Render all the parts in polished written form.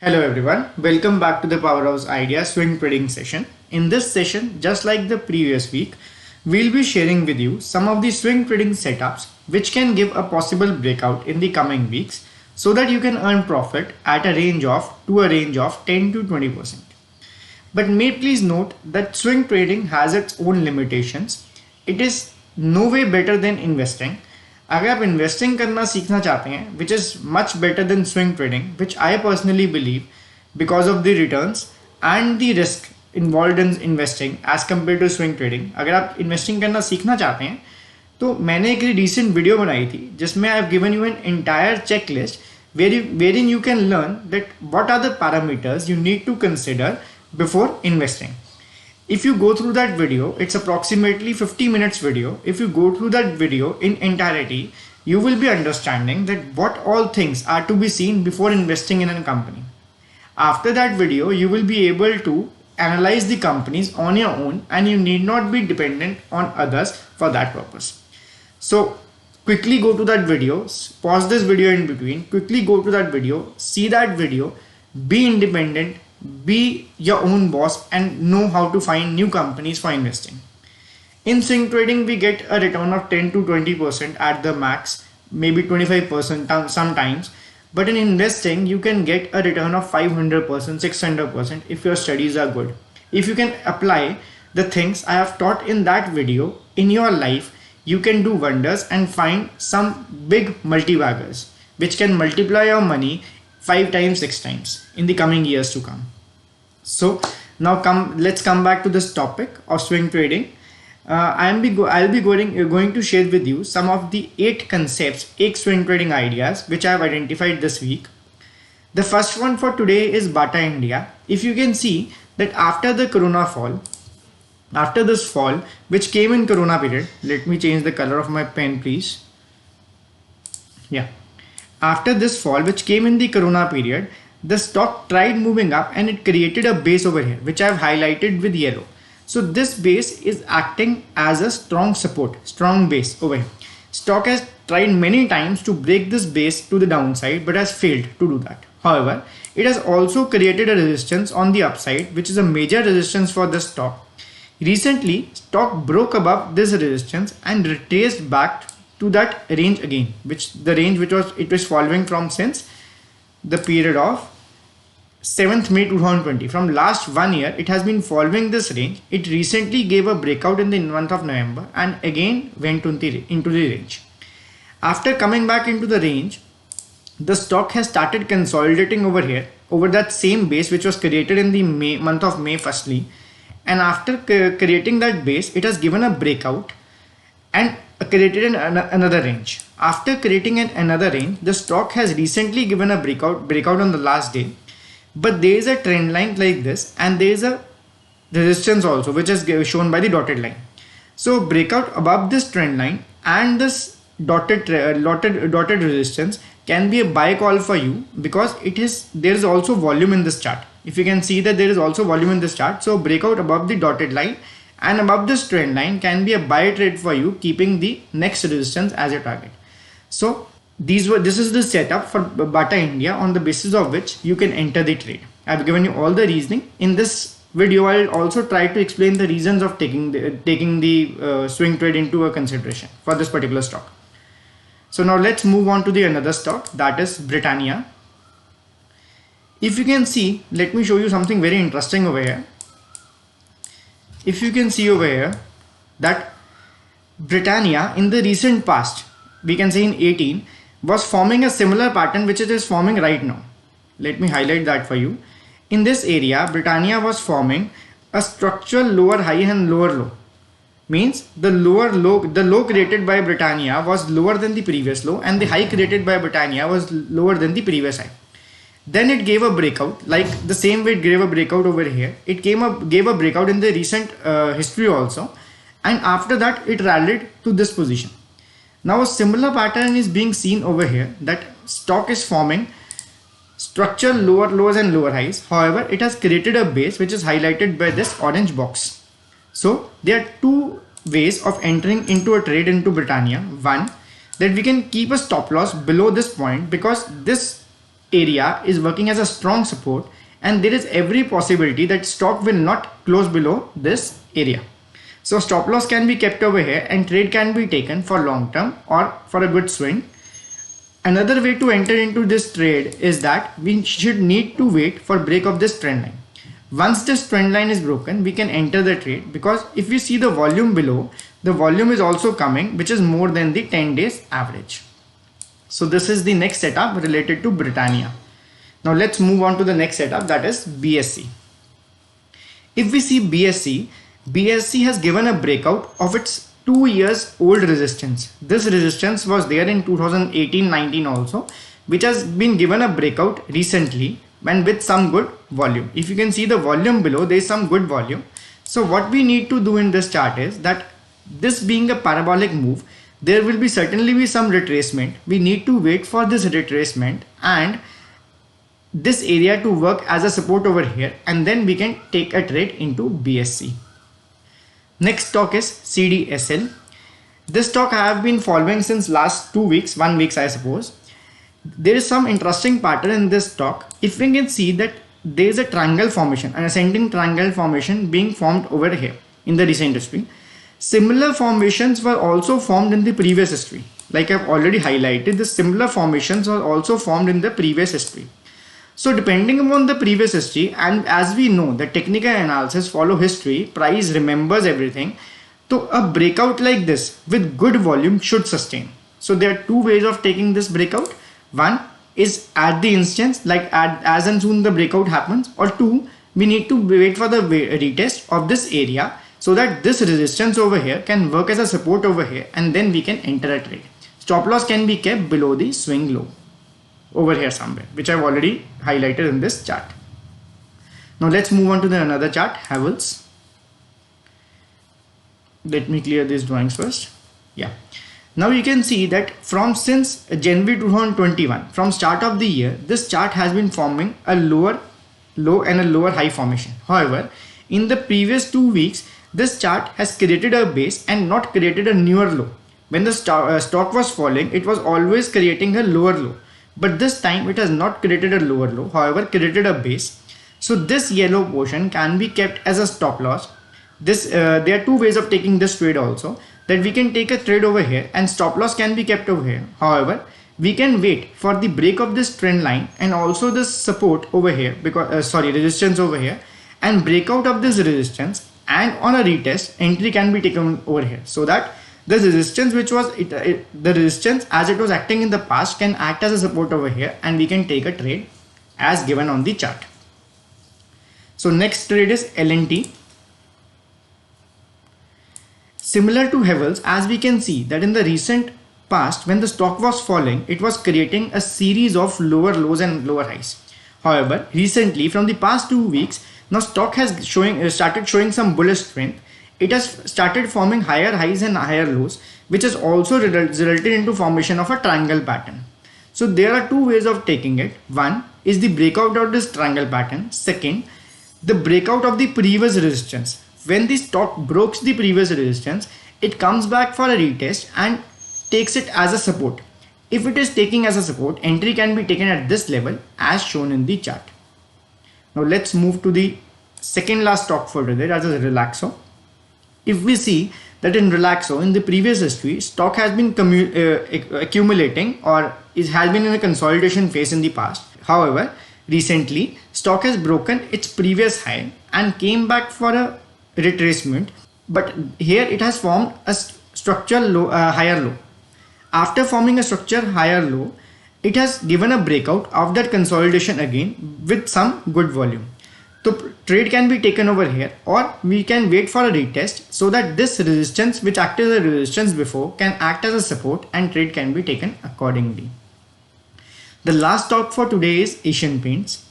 Hello everyone, welcome back to the Powerhouse Idea swing trading session. In this session, just like the previous week, we'll be sharing with you some of the swing trading setups which can give a possible breakout in the coming weeks so that you can earn profit at a range of 10 to 20%. But may please note that swing trading has its own limitations. It is no way better than investing. अगर आप investing करना सीखना चाहते हैं which is much better than swing trading which I personally believe because of the returns and the risk involve in investing as compare to swing trading. अगर आप investing करना सीखना चाहते हैं तो मैंने एक रिसेंट वीडियो बनाई थी जिसमें I have given you an entire check list wherein you can learn that what are the parameters you need to consider before investing. If you go through that video, it's approximately 50 minutes video. If you go through that video in entirety, you will be understanding that what all things are to be seen before investing in a company. After that video, you will be able to analyze the companies on your own and you need not be dependent on others for that purpose. So quickly go to that video, pause this video in between, quickly go to that video, see that video, be independent, be your own boss and know how to find new companies for investing. In swing trading, we get a return of 10 to 20% at the max, maybe 25% sometimes. But in investing, you can get a return of 500%, 600% if your studies are good. If you can apply the things I have taught in that video in your life, you can do wonders and find some big multi-baggers which can multiply your money 5 times, 6 times in the coming years to come. So now let's come back to this topic of swing trading. I'll be going to share with you some of the 8 concepts, 8 swing trading ideas which I have identified this week. The first one for today is Bata India. If you can see that after the corona fall, after this fall which came in corona period, let me change the color of my pen please. Yeah. After this fall which came in the corona period, the stock tried moving up and it created a base over here which I have highlighted with yellow. So this base is acting as a strong support, strong base over here. Stock has tried many times to break this base to the downside but has failed to do that. However, it has also created a resistance on the upside which is a major resistance for the stock. Recently, stock broke above this resistance and retraced back to that range again, which it was following from since the period of 7th May 2020. From last 1 year, it has been following this range. It recently gave a breakout in the month of November and again went into the range. After coming back into the range, the stock has started consolidating over here, over that same base which was created in the month of May firstly. And after creating that base, it has given a breakout and created another range. After creating another range, the stock has recently given a breakout on the last day. But there is a trend line like this and there is a resistance also which is shown by the dotted line. So breakout above this trend line and this dotted resistance can be a buy call for you because there is also volume in this chart. If you can see that there is also volume in this chart, so breakout above the dotted line and above this trend line can be a buy trade for you, keeping the next resistance as a target. So this is the setup for Bata India on the basis of which you can enter the trade. I have given you all the reasoning. In this video, I will also try to explain the reasons of taking the swing trade into a consideration for this particular stock. So now let's move on to the another stock, that is Britannia. If you can see, let me show you something very interesting over here. If you can see over here that Britannia in the recent past, we can say in 18, was forming a similar pattern which it is forming right now. Let me highlight that for you. In this area, Britannia was forming a structural lower high and lower low. Means the low created by Britannia was lower than the previous low and the high created by Britannia was lower than the previous high. Then it gave a breakout, like the same way it gave a breakout over here. It gave a breakout in the recent history also, and after that it rallied to this position. Now a similar pattern is being seen over here, that stock is forming structural lower lows and lower highs. However, it has created a base which is highlighted by this orange box. So there are 2 ways of entering into a trade into Britannia. One, that we can keep a stop loss below this point because this area is working as a strong support, and there is every possibility that stock will not close below this area. So stop loss can be kept over here and trade can be taken for long term or for a good swing. Another way to enter into this trade is that we should need to wait for break of this trend line. Once this trend line is broken, we can enter the trade, because if we see the volume below, the volume is also coming, which is more than the 10 days average. So this is the next setup related to Britannia. Now let's move on to the next setup, that is BSE. If we see BSE has given a breakout of its 2 years old resistance. This resistance was there in 2018-19 also, which has been given a breakout recently and with some good volume. If you can see the volume below, there is some good volume. So what we need to do in this chart is that, this being a parabolic move, there will be certainly be some retracement. We need to wait for this retracement and this area to work as a support over here, and then we can take a trade into BSE. Next stock is CDSL. This stock I have been following since last 2 weeks, 1 week I suppose. There is some interesting pattern in this stock. If we can see that there is a triangle formation, an ascending triangle formation being formed over here in the recent history. Similar formations were also formed in the previous history. Like I've already highlighted, the similar formations were also formed in the previous history. So depending upon the previous history, and as we know that technical analysis follow history, price remembers everything. So a breakout like this with good volume should sustain. So there are two ways of taking this breakout. One is at the instance, like as and soon the breakout happens, or two, we need to wait for the retest of this area so that this resistance over here can work as a support over here, and then we can enter a trade. Stop loss can be kept below the swing low over here somewhere, which I've already highlighted in this chart. Now let's move on to the another chart, Havells. Let me clear these drawings first. Yeah. Now you can see that from since January 2021, from start of the year, this chart has been forming a lower low and a lower high formation. However, in the previous 2 weeks, this chart has created a base and not created a newer low. When the stock was falling, it was always creating a lower low. But this time it has not created a lower low, however created a base. So this yellow portion can be kept as a stop loss. There are two ways of taking this trade also, that we can take a trade over here and stop loss can be kept over here. However, we can wait for the break of this trend line and also this support over here, because resistance over here, and breakout of this resistance, and on a retest entry can be taken over here, so that the resistance which was the resistance as it was acting in the past can act as a support over here, and we can take a trade as given on the chart. So next trade is L&T. Similar to Havells, as we can see that in the recent past, when the stock was falling, it was creating a series of lower lows and lower highs. However, recently from the past 2 weeks, now stock has started showing some bullish strength. It has started forming higher highs and higher lows, which has also resulted into formation of a triangle pattern. So there are two ways of taking it. One is the breakout of this triangle pattern. Second, the breakout of the previous resistance. When the stock breaks the previous resistance, it comes back for a retest and takes it as a support. If it is taking as a support, entry can be taken at this level as shown in the chart. Now let's move to the second last stock for today, that is Relaxo. If we see that in Relaxo, in the previous history, stock has been accumulating, or has been in a consolidation phase in the past. However, recently stock has broken its previous high and came back for a retracement, but here it has formed a structural low, higher low. After forming a structure higher low, it has given a breakout of that consolidation again with some good volume. So trade can be taken over here, or we can wait for a retest so that this resistance, which acted as a resistance before, can act as a support, and trade can be taken accordingly. The last stock for today is Asian Paints.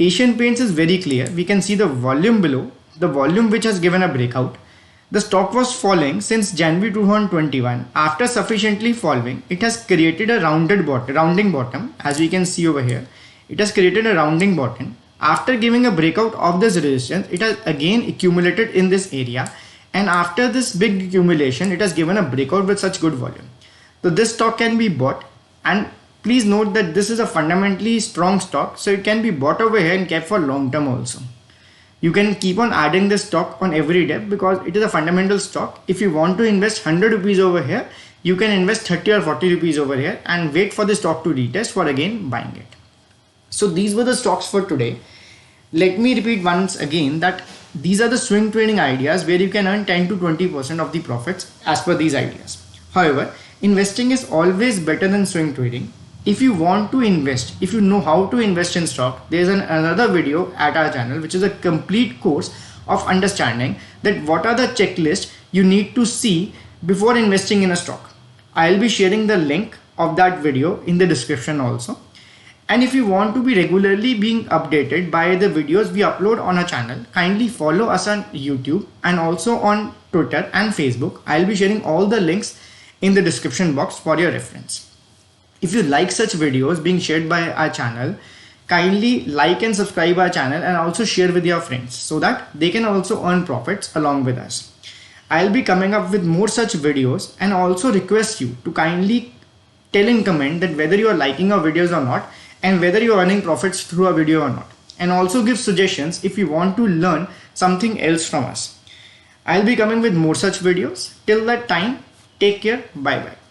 Asian Paints is very clear. We can see the volume below, the volume which has given a breakout. The stock was falling since January 2021. After sufficiently falling, it has created a rounding bottom, as we can see over here. It has created a rounding bottom. After giving a breakout of this resistance, it has again accumulated in this area, and after this big accumulation, it has given a breakout with such good volume. So this stock can be bought, and Please note that this is a fundamentally strong stock, so it can be bought over here and kept for long term also. You can keep on adding this stock on every day because it is a fundamental stock. If you want to invest 100 rupees over here, you can invest 30 or 40 rupees over here and wait for the stock to retest for again buying it. So these were the stocks for today. Let me repeat once again that these are the swing trading ideas where you can earn 10 to 20% of the profits as per these ideas. However, investing is always better than swing trading. If you want to invest, if you know how to invest in stock, there is another video at our channel which is a complete course of understanding that what are the checklists you need to see before investing in a stock. I'll be sharing the link of that video in the description also. And if you want to be regularly being updated by the videos we upload on our channel, kindly follow us on YouTube and also on Twitter and Facebook. I'll be sharing all the links in the description box for your reference. If you like such videos being shared by our channel, kindly like and subscribe our channel and also share with your friends so that they can also earn profits along with us. I'll be coming up with more such videos and also request you to kindly tell in comment that whether you are liking our videos or not and whether you are earning profits through a video or not, and also give suggestions if you want to learn something else from us. I'll be coming with more such videos. Till that time, take care. Bye bye.